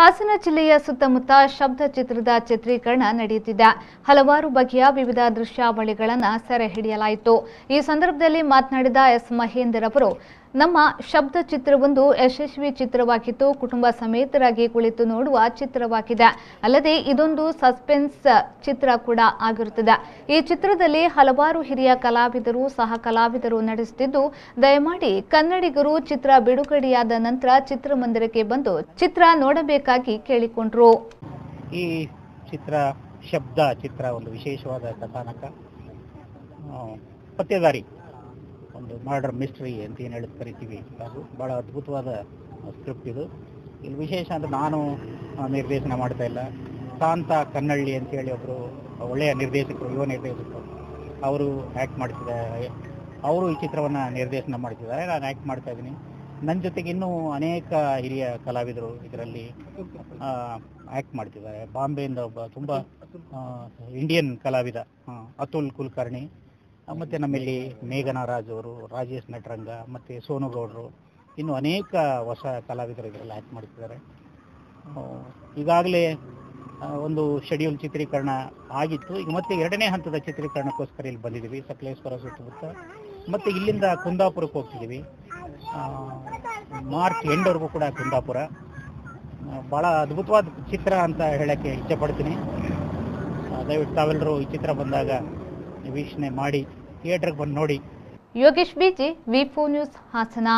ಹಾಸನ ಜಿಲ್ಲೆಯ ಸುತ್ತಮುತ್ತ ಶಬ್ದ ಚಿತ್ರದ ಚಿತ್ರೀಕರಣ ನಡೆಯುತ್ತಿದೆ. ಹಲವಾರು ಬಗೆಯ ವಿವಿಧ ದೃಶ್ಯಾವಳಿಗಳನ್ನು ಸೆರೆ ಹಿಡಿಯಲಾಯಿತು. ಈ ಸಂದರ್ಭದಲ್ಲಿ ಮಾತನಾಡಿದ ಎಸ್ ಮಹೇಂದರ್ ಅವರು, ನಮ್ಮ ಶಬ್ದ ಚಿತ್ರವೊಂದು ಯಶಸ್ವಿ ಚಿತ್ರವಾಗಿದ್ದು ಕುಟುಂಬ ಸಮೇತರಾಗಿ ಕುಳಿತು ನೋಡುವ ಚಿತ್ರವಾಗಿದೆ. ಅಲ್ಲದೆ ಇದೊಂದು ಸಸ್ಪೆನ್ಸ್ ಚಿತ್ರ ಕೂಡ ಆಗಿರುತ್ತದೆ. ಈ ಚಿತ್ರದಲ್ಲಿ ಹಲವಾರು ಹಿರಿಯ ಕಲಾವಿದರು ಸಹ ಕಲಾವಿದರು ನಟಿಸುತ್ತಿದ್ದು, ದಯಮಾಡಿ ಕನ್ನಡಿಗರು ಚಿತ್ರ ಬಿಡುಗಡೆಯಾದ ನಂತರ ಚಿತ್ರಮಂದಿರಕ್ಕೆ ಬಂದು ಚಿತ್ರ ನೋಡಬೇಕಾಗಿ ಕೇಳಿಕೊಂಡರು. ಈ ಚಿತ್ರ ಶಬ್ದ ಚಿತ್ರ ಒಂದು ವಿಶೇಷವಾದ ಕಥಾನಕ, ಪತ್ತೇದಾರಿ, ಒಂದು ಮರ್ಡರ್ ಮಿಸ್ಟ್ರಿ ಅಂತ ಏನು ಹೇಳಿ ಕರಿತೀವಿ. ಅದು ಭಾಳ ಅದ್ಭುತವಾದ ಸ್ಕ್ರಿಪ್ಟ್ ಇದು. ಇಲ್ಲಿ ವಿಶೇಷ ಅಂದರೆ ನಾನು ನಿರ್ದೇಶನ ಮಾಡ್ತಾ ಇಲ್ಲ, ಕಾಂತ ಕನ್ನಳ್ಳಿ ಅಂತೇಳಿ ಒಬ್ಬರು ಒಳ್ಳೆಯ ನಿರ್ದೇಶಕರು, ಯುವ ನಿರ್ದೇಶಕರು, ಅವರು ಆ್ಯಕ್ಟ್ ಮಾಡ್ತಿದ್ದಾರೆ. ಅವರು ಈ ಚಿತ್ರವನ್ನು ನಿರ್ದೇಶನ ಮಾಡ್ತಿದ್ದಾರೆ, ನಾನು ಆ್ಯಕ್ಟ್ ಮಾಡ್ತಾ ಇದ್ದೀನಿ. ನನ್ನ ಜೊತೆಗೆ ಇನ್ನೂ ಅನೇಕ ಹಿರಿಯ ಕಲಾವಿದರು ಇದರಲ್ಲಿ ಆ್ಯಕ್ಟ್ ಮಾಡ್ತಿದ್ದಾರೆ. ಬಾಂಬೆಯಿಂದ ಒಬ್ಬ ತುಂಬ ಇಂಡಿಯನ್ ಕಲಾವಿದ ಅತುಲ್ ಕುಲಕರ್ಣಿ, ಮತ್ತು ನಮ್ಮಲ್ಲಿ ಮೇಘನಾ ರಾಜ್ ಅವರು, ರಾಜೇಶ್ ನಟರಂಗ, ಮತ್ತು ಸೋನು ಗೌಡರು, ಇನ್ನು ಅನೇಕ ಹೊಸ ಕಲಾವಿದರು ಇದರಲ್ಲಿ ಆ್ಯಕ್ಟ್ ಮಾಡ್ತಿದ್ದಾರೆ. ಈಗಾಗಲೇ ಒಂದು ಶೆಡ್ಯೂಲ್ ಚಿತ್ರೀಕರಣ ಆಗಿತ್ತು. ಈಗ ಮತ್ತೆ ಎರಡನೇ ಹಂತದ ಚಿತ್ರೀಕರಣಕ್ಕೋಸ್ಕರ ಇಲ್ಲಿ ಬಂದಿದ್ದೀವಿ, ಸಕಲೇಶ್ವರ ಸುತ್ತಮುತ್ತ. ಮತ್ತು ಇಲ್ಲಿಂದ ಕುಂದಾಪುರಕ್ಕೆ ಹೋಗ್ತಿದ್ದೀವಿ. ಮಾರ್ಚ್ ಎಂಡ್ವರೆಗೂ ಕೂಡ ಕುಂದಾಪುರ. ಭಾಳ ಅದ್ಭುತವಾದ ಚಿತ್ರ ಅಂತ ಹೇಳೋಕ್ಕೆ ಇಷ್ಟಪಡ್ತೀನಿ. ದಯವಿಟ್ಟು ತಾವೆಲ್ಲರೂ ಈ ಚಿತ್ರ ಬಂದಾಗ ವೀಕ್ಷಣೆ ಮಾಡಿ, ಥಿಯೇಟರ್ಗೆ ಬಂದು ನೋಡಿ. ಯೋಗೇಶ್ ಬಿಜಿ, ವಿ4 ನ್ಯೂಸ್, ಹಾಸನ.